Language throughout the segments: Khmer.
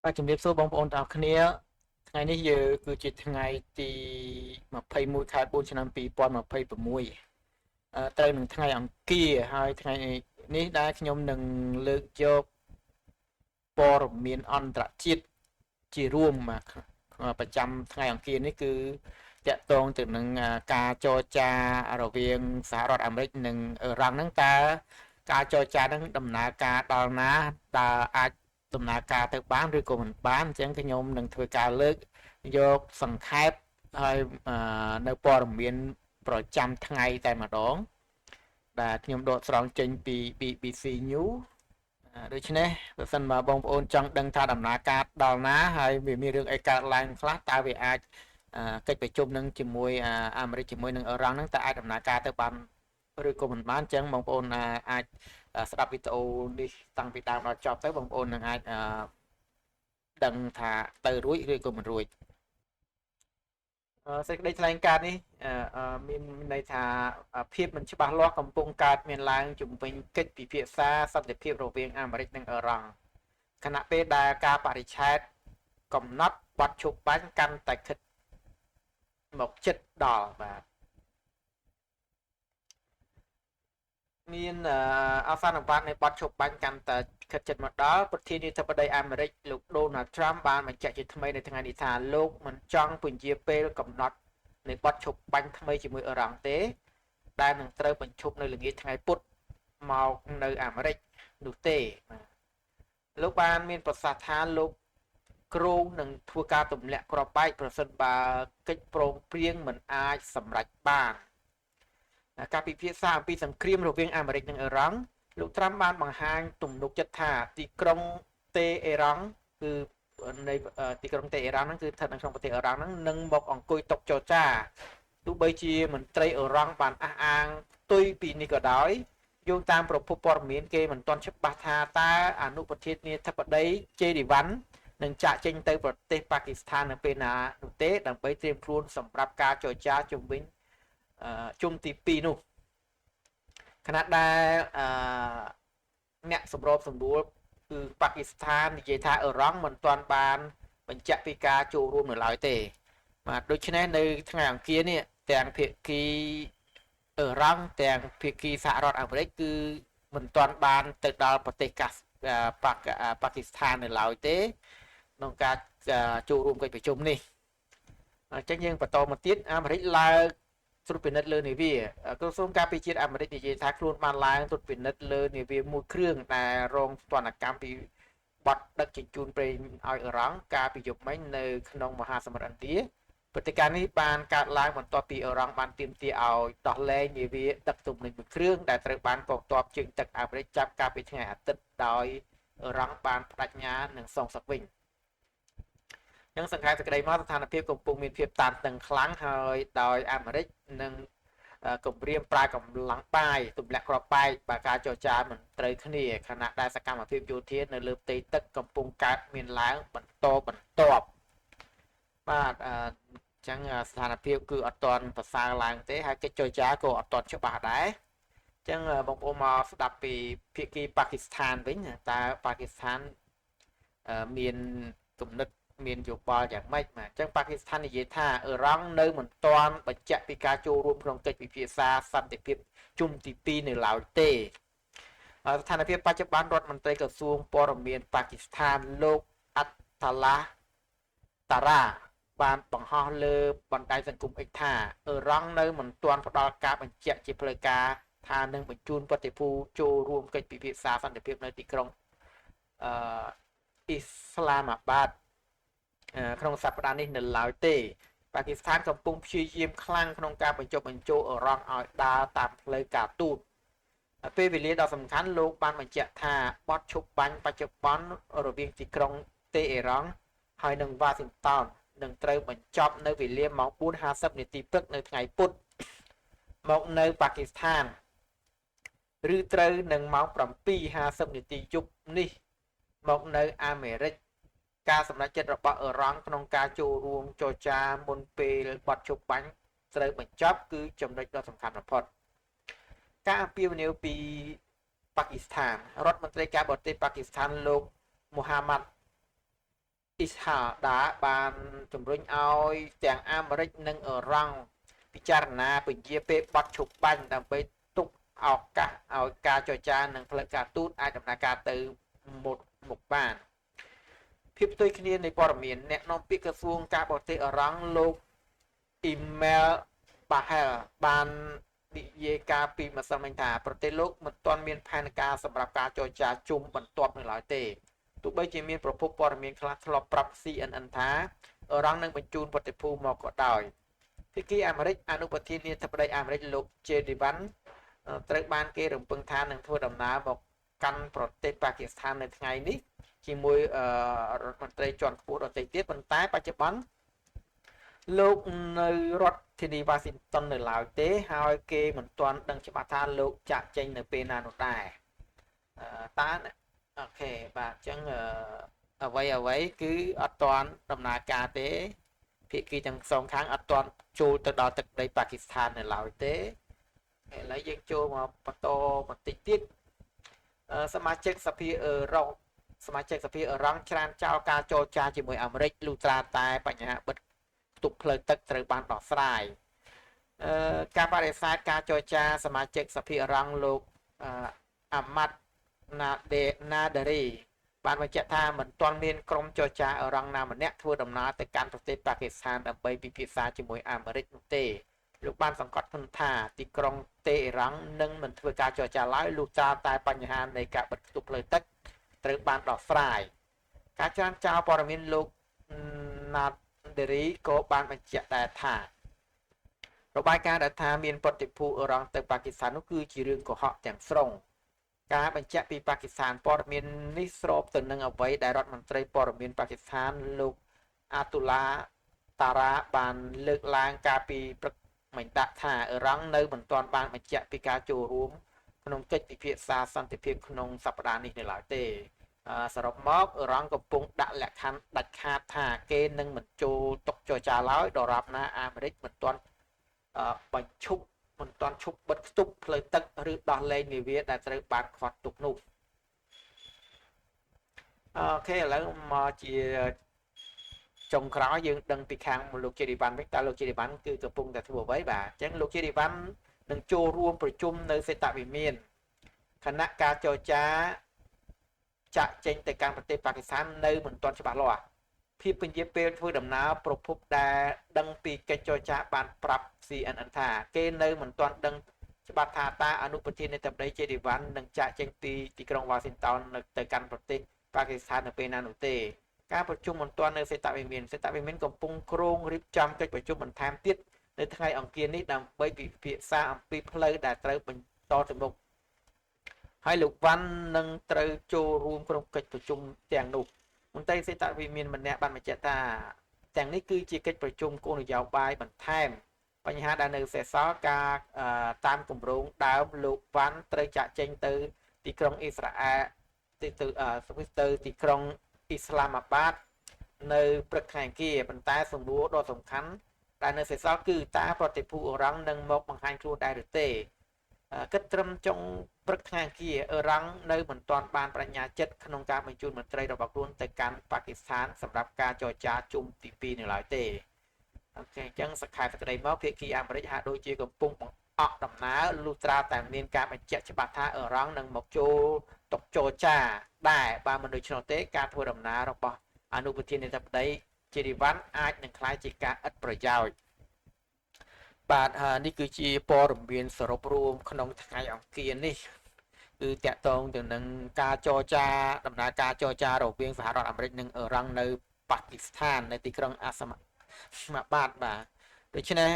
បាទជំរាបសួរបងប្អូនទាំងអស់គ្នាថ្ងៃនេះយើងគឺជាថ្ងៃទី21ខែ4ឆ្នាំ2026ត្រូវនឹងថ្ងៃអង្គារហើយថ្ងៃនេះដែរខ្ញុំនឹងលើកយកព័ត៌មានអន្តរជាតិជារួមប្រចាំថ្ងៃអង្គារនេះគឺតាក់ទងទៅនឹងការចរចារវាងសហរដ្ឋអាមេរិកនិងអ៊ឺរ៉ង់ហ្នឹងតើការចរចាហ្នឹងដំណើរការដល់ណាតើអាចដំណើរការទៅបានឬក៏មិនបានអញ្ចឹងខ្ញុំនឹងធ្វើការលើកយកសង្ខេបហើយនៅព័ត៌មានប្រចាំថ្ងៃតែម្ដងដែលខ្ញុំដកស្រង់ចេញពី BBC News ដូច្នេះបើសិនមកបងប្អូនចង់ដឹងថាដំណើរការដល់ណាហើយវាមានរឿងអីកើតឡើងខ្លះតើវាអាចកិច្ចប្រជុំនឹងជាមួយអាមេរិកជាមួយនឹងអ៊ឺរ៉ង់ហ្នឹងតើអាចដំណើរការទៅបានឬក៏មិនបានអញ្ចឹងបងប្អូនអាចស្ដាប់វីដេអូនេះតាំងពីដើមដល់ចប់ទៅបងប្អូននឹងអាចដឹងថាទៅរួចឬក៏មិនរួចសេចក្តីថ្លែងការណ៍នេះមានន័យថាភាពមិនច្បាស់លាស់កំពុងកើតមានឡើងជំវិញកិច្ចពិភាក្សាសន្តិភាពរវាងអាមេរិកនិងអ៊ឺរ៉ង់ខណៈពេលដែលការបរិច្ឆេទកំណត់បទឈប់បាញ់កាន់តែខិតមកជិតដល់បាទមានអសានុបាទនៃបទឈប់បាញ់កាន់តែខិតជិតមកដល់ប្រធានាធិបតីអាមេរិកលោកដូណាល់ត្រាំបានបញ្ជាក់ជាថ្មីនៅថ្ងៃនេះថាលោកមិនចង់ពន្យាពេលកំណត់នៃបទឈប់បាញ់ថ្មីជាមួយអ៊ឺរ៉ង់ទេដែលនឹងត្រូវបញ្ឈប់នៅល្ងាចថ្ងៃពុធមកនៅអាមេរិកនោះទេលោកបានមានប្រសាសន៍ថាលោកគ្រោងនឹងធ្វើការទម្លាក់គ្រាប់បែកប្រសិនបើកិច្ចព្រមព្រៀងមិនអាចសម្រេចបានការពិភាក្សាអំពីសង្គ្រាមរវាងអាមេរិកនិងអ៊ឺរ៉ង់លោកត្រាំបានបង្ហាញទំនុកចិត្តថាទីក្រុងតេអេរ៉ង់គឺនៃទីក្រុងតេអេរ៉ង់ហ្នឹងគឺស្ថិតនៅក្នុងប្រទេសអ៊ឺរ៉ង់ហ្នឹងនឹងមកអង្គុយតុចរចាទោះបីជាមន្ត្រីអ៊ឺរ៉ង់បានអះអាងផ្ទុយពីនេះក៏ដោយយោងតាមប្រភពព័ត៌មានគេមិនទាន់ច្បាស់ថាតើអនុប្រធានាធិបតីជេរីវ៉ាន់នឹងចាក់ចេញទៅប្រទេសប៉ាគីស្ថាននៅពេលណានោះទេដើម្បីត្រៀមខ្លួនសម្រាប់ការចរចាជំវិញជុំទី2នោះខណៈដែលអ្នកសម្របសម្រួលគឺប៉ាគីស្ថាននិយាយថាអ៊ឺរ៉ង់មិនទាន់បានបញ្ជាក់ពីការចូលរួមនៅឡើយទេបាទដូច្នេះនៅថ្ងៃអង្គារនេះទាំងភាគីអ៊ឺរ៉ង់ទាំងភាគីសហរដ្ឋអាមេរិកគឺមិនទាន់បានទៅដល់ប្រទេសប៉ាគីស្ថាននៅឡើយទេក្នុងការចូលរួមកិច្ចប្រជុំនេះអញ្ចឹងយើងបន្តមកទៀតអាមេរិកឡើងត្រួតពិនិត្យលើនាវាក្រសួងការពារជាតិអាមេរិកនិយាយថាខ្លួនបានឡើងត្រួតពិនិត្យលើនាវាមួយគ្រឿងដែលរងទណ្ឌកម្មពីបទដឹកជញ្ជូនប្រេងឲ្យអ៊ឺរ៉ង់កាលពីយប់មិញនៅក្នុងមហាសមុទ្រឥណ្ឌាព្រឹត្តិការណ៍នេះបានកើតឡើងបន្ទាប់ពីអ៊ឺរ៉ង់បានទាមទារឲ្យដោះលែងនាវាដឹកទំនិញមួយគ្រឿងដែលត្រូវបានកងទ័ពជើងទឹកអាមេរិកចាប់កាលពីថ្ងៃអាទិត្យដោយអ៊ឺរ៉ង់បានបដិញ្ញានឹងសងសឹកវិញយ៉ាងសង្ខេបសេចក្តីមកស្ថានភាពកំពុងមានភាពតានតឹងខ្លាំងហើយដោយអាមេរិកនិងគម្រាមប្រើកម្លាំងបាយទម្លាក់គ្រាប់បែកបើការចរចាមិនត្រូវគ្នាខណៈដែលសកម្មភាពយោធានៅលើផ្ទៃទឹកកំពុងកើតមានឡើងបន្តបន្ទាប់បាទអញ្ចឹងស្ថានភាពគឺអត់ទាន់ប្រសើរឡើងទេហើយកិច្ចចរចាក៏អត់ទាន់ច្បាស់ដែរអញ្ចឹងបងប្អូនមកស្ដាប់ពីភាគីប៉ាគីស្ថានវិញតើប៉ាគីស្ថានមានគំនិតមានយោបល់យ៉ាងម៉េចបាទអញ្ចឹងប៉ាគីស្ថាននិយាយថាអ៊ឺរ៉ង់នៅមិនទាន់បញ្ជាក់ពីការចូលរួមក្នុងកិច្ចពិភាក្សាសន្តិភាពជុំទី2នៅឡើយទេស្ថានភាពបច្ចុប្បន្នរដ្ឋមន្ត្រីក្រសួងព័ត៌មានប៉ាគីស្ថានលោកអាត់តាឡាតារ៉ាបានបង្ហោះលើបណ្ដាញសង្គម X ថាអ៊ឺរ៉ង់នៅមិនទាន់ផ្ដល់ការបញ្ជាក់ជាផ្លូវការថានឹងបញ្ជូនប្រតិភូចូលរួមកិច្ចពិភាក្សាសន្តិភាពនៅទីក្រុងអ៊ីស្លាមាបាតក្នុងសប្តាហ៍នេះនៅឡើយទេប៉ាគីស្ថានកំពុងព្យាយាមខ្លាំងក្នុងការបញ្ចុះបញ្ចូលអ៊ឺរ៉ង់ឲ្យដើរតាមផ្លូវការទូតពេលវេលាដ៏សំខាន់លោកបានបញ្ជាក់ថាបទឈប់បាញ់បច្ចុប្បន្នរវាងទីក្រុងតេអេរ៉ង់ហើយនិងវ៉ាស៊ីនតោននឹងត្រូវបញ្ចប់នៅវេលាម៉ោង 4:50 នាទីព្រឹកនៅថ្ងៃពុធមកនៅប៉ាគីស្ថានឬត្រូវនឹងម៉ោង 7:50 នាទីយប់នេះមកនៅអាមេរិកការសម្រេចចិត្តរបស់អ៊ឺរ៉ង់ក្នុងការចូលរួមចរចាមុនពេលបទឈប់បាញ់ត្រូវបញ្ចប់គឺចំណុចដ៏សំខាន់បំផុតការអំពាវនាវពីប៉ាគីស្ថានរដ្ឋមន្ត្រីការបរទេសប៉ាគីស្ថានលោកមូហាម៉ាត់ អ៊ីស្ហាដាបានជំរុញឲ្យទាំងអាមេរិកនិងអ៊ឺរ៉ង់ពិចារណាពជាពេលបត់ឈប់បាញ់ដើម្បីទុកឱកាសឲ្យការចរចានិងផ្លូវការទូតអាចដំណើរការទៅមុខបានភាពផ្ទុយគ្នានៃព័ត៌មានអ្នកនាំពាក្យក្រសួងការបរទេសអ៊ឺរ៉ង់លោកអ៊ីមែលបាហែលបាននិយាយការពីម្សិលមិញថាប្រទេសលោកមិនទាន់មានផែនការសម្រាប់ការចរចាជុំបន្ទាប់នៅឡើយទេទោះបីជាមានប្រភពព័ត៌មានខ្លះធ្លាប់ប្រាប់ CNN ថាអ៊ឺរ៉ង់នឹងបញ្ជូនប្រតិភូមកក៏ដោយភាគីអាមេរិកអនុប្រធានាធិបតីអាមេរិកលោក J.D. Vance ត្រូវបានគេរំពឹងថានឹងធ្វើដំណើរមកកាន់ប្រទេសប៉ាគីស្ថាននៅថ្ងៃនេះជាមួយរដ្ឋមន្ត្រីជាន់ខ្ពស់ដទៃទៀតប៉ុន្តែបច្ចុប្បន្នលោកនៅរដ្ឋធានី Washington នៅឡើយទេហើយគេមិនទាន់ដឹងច្បាស់ថាលោកចាក់ចេញនៅពេលណានោះដែរតើអូខេបាទអញ្ចឹងអ្វីគឺអត់ទាន់ដំណើរការទេភាគីទាំងសងខាងអត់ទាន់ចូលទៅដល់ទឹកដីប៉ាគីស្ថាននៅឡើយទេឥឡូវយើងចូលមកបន្តបន្តិចទៀតសមាជិកសភាអឺរ៉ុបសមាជិកសភាអឺរ៉ង់ច្រានចោលការចរចាជាមួយអាមេរិកលុះត្រាតែបញ្ហាបិទផ្ទុកផ្លូវទឹកត្រូវបានដោះស្រាយការបដិសេធការចរចាសមាជិកសភាអឺរ៉ង់លោកអាម៉ាត់ណាដេរីបានបញ្ជាក់ថាមិនទាន់មានក្រុមចរចាអឺរ៉ង់ណាម្នាក់ធ្វើដំណើរទៅកាន់ប្រទេសប៉ាគីស្ថានដើម្បីពិភាក្សាជាមួយអាមេរិកនោះទេលោកបានសង្កត់ធ្ងន់ថាទីក្រុងតេអ៊ីរ៉ង់នឹងមិនធ្វើការចរចាឡើយលុះត្រាតែបញ្ហានៃការបិទផ្ទុកផ្លូវទឹកត្រូវបានដោះស្រាយការច្រានចោលព័ត៌មានលោកណាដេរីក៏បានបញ្ជាក់ដែរថារបាយការណ៍ដែលថាមានប្រតិភូអ៊ឺរ៉ង់ទៅប៉ាគីស្ថាននោះគឺជារឿងកុហកទាំងស្រុងការបញ្ជាក់ពីប៉ាគីស្ថានព័ត៌មាននេះស្របទៅនឹងអ្វីដែលរដ្ឋមន្ត្រីព័ត៌មានប៉ាគីស្ថានលោកអាទូឡាតារ៉ាបានលើកឡើងកាលពីព្រឹកមិញដាក់ថាអ៊ឺរ៉ង់នៅមិនទាន់បានបញ្ជាក់ពីការចូលរួមក្នុងកិច្ចពិភាក្សាសន្តិភាពក្នុងសប្តាហ៍នេះនៅឡើយទេសរុបមកអ៊ឺរ៉ង់កំពុងដាក់លក្ខខណ្ឌដាច់ខាតថាគេនឹងមិនចូលតុចរចាឡើយដរាបណាអាមេរិកមិនទាន់បញ្ឈប់មិនទាន់ឈប់បិទស្ទប់ផ្លូវទឹកឬដោះលែងនាវាដែលត្រូវបានខាត់ទុកនោះអូខេឥឡូវមកជាចុងក្រោយយើងដឹងពីខាងលោកជេរីវ៉ាន់វិញតើលោកជេរីវ៉ាន់គឺកំពុងតែធ្វើអ្វីបាទអញ្ចឹងលោកជេរីវ៉ាន់នឹងចូលរួមប្រជុំនៅសេតវិមានគណៈការចរចាចាក់ចេញទៅកាន់ប្រទេសប៉ាគីស្ថាននៅមិនទាន់ច្បាស់លាស់ភាពពញាពេលធ្វើដំណើរប្រភពដែលដឹងពីកិច្ចចរចាបានប្រាប់ CNN ថាគេនៅមិនទាន់ដឹងច្បាស់ថាតើអនុប្រធាននៃតំបន់ជេរីវ៉ាន់នឹងចាក់ចេញពីទីក្រុង Washington ទៅកាន់ប្រទេសប៉ាគីស្ថាននៅពេលណានោះទេការប្រជុំមិនទាន់នៅសេតវិមានកំពុងគ្រោងរៀបចំកិច្ចប្រជុំបន្ថែមទៀតនៅថ្ងៃអង្គារនេះដើម្បីពិភាក្សាអំពីផ្លូវដែលត្រូវបន្តទៅមុខហើយលោកវ៉ាន់នឹងត្រូវចូលរួមក្នុងកិច្ចប្រជុំទាំងនោះមន្ត្រីសេតវិមានម្នាក់បានបញ្ជាក់ថាទាំងនេះគឺជាកិច្ចប្រជុំគោលនយោបាយបន្ថែមបញ្ហាដែលនៅសេសសល់ការតាមគម្រោងដើមលោកវ៉ាន់ត្រូវចាក់ចេញទៅទីក្រុងអ៊ីស្រាអែលទៅទីក្រុងអ៊ីស្លាមាបាតនៅព្រឹកថ្ងៃអង្គារប៉ុន្តែសំណួរដ៏សំខាន់ដែលនៅសេសសល់គឺតើប្រតិភូអ៊ឺរ៉ង់នឹងមកបង្ហាញខ្លួនដែរឬទេគិតត្រឹមចុងព្រឹកថ្ងៃអង្គារអ៊ឺរ៉ង់នៅមិនទាន់បានបញ្ញាចិត្តក្នុងការបញ្ជូនមន្ត្រីរបស់ខ្លួនទៅកាន់ប៉ាគីស្ថានសម្រាប់ការចរចាជុំទី2នៅឡើយទេអូខេអញ្ចឹងសក្ខីសេចក្តីមកភាគីអាមេរិកហាក់ដូចជាកំពុងបង្អក់ដំណើរលុះត្រាតែមានការបញ្ជាក់ច្បាស់ថាអ៊ឺរ៉ង់នឹងមកចូលតុចរចាដែរបើមិនដូច្នោះទេការធ្វើដំណើររបស់អនុប្រធាននាយកដ្ឋានជេរីវ៉ាន់អាចនឹងក្លាយជាការឥតប្រយោជន៍បាទនេះគឺជាព័ត៌មានសរុបរួមក្នុងថ្ងៃអង្គារនេះគឺតាក់ទងទៅនឹងការចរចាដំណើរការចរចារវាងសហរដ្ឋអាមេរិកនិងអ៊ឺរ៉ង់នៅប៉ាគីស្ថាននៅទីក្រុងអាស្មាបាតបាទដូច្នេះ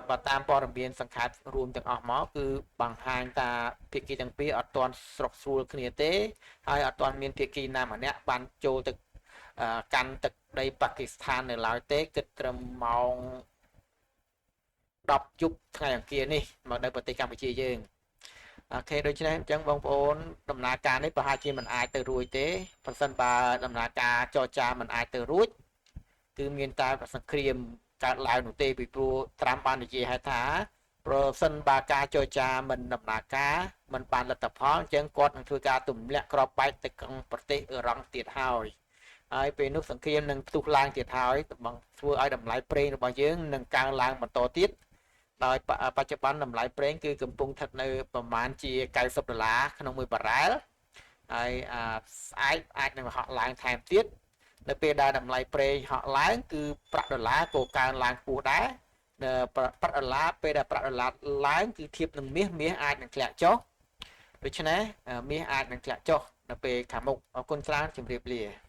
បើតាមព័ត៌មានសង្ខេបរួមទាំងអស់មកគឺបង្ហាញថាភាគីទាំងពីរអត់ទាន់ស្រុកស្រួលគ្នាទេហើយអត់ទាន់មានភាគីណាម្នាក់បានចូលទៅកាន់ទឹកដីប៉ាគីស្ថាននៅឡើយទេគិតត្រឹមម៉ោង10យប់ថ្ងៃអង្គារនេះមកនៅប្រទេសកម្ពុជាយើងអូខេដូច្នេះអញ្ចឹងបងប្អូនដំណើរការនេះប្រហែលជាមិនអាចទៅរួចទេប្រសិនបើដំណើរការចរចាមិនអាចទៅរួចគឺមានតែសង្គ្រាមកើតឡើងនោះទេពីព្រោះត្រាំបាននិយាយឲ្យថាប្រសិនបើការចរចាមិនដំណើរការមិនបានលទ្ធផលអញ្ចឹងគាត់នឹងធ្វើការទម្លាក់គ្រាប់បែកទៅក្នុងប្រទេសអ៊ឺរ៉ង់ទៀតហើយ ហើយពេលនោះសង្គ្រាមនឹងផ្ទុះឡើងទៀតហើយបងធ្វើឲ្យតម្លៃប្រេងរបស់យើងនឹងកើនឡើងបន្តទៀតដោយបច្ចុប្បន្នតម្លៃប្រេងគឺកំពុងស្ថិតនៅប្រមាណជា$90ក្នុង1បារ៉ែលហើយស្អែកអាចនឹងហក់ឡើងថែមទៀតនៅពេលដែលតម្លៃប្រេងហក់ឡើងគឺប្រាក់ដុល្លារក៏កើនឡើងខ្ពស់ដែរប្រាក់ដុល្លារពេលដែលប្រាក់ដុល្លារឡើងគឺធៀបនឹងមាសអាចនឹងធ្លាក់ចុះដូច្នេះមាសអាចនឹងធ្លាក់ចុះនៅពេលខាងមុខអរគុណច្រើនជម្រាបលា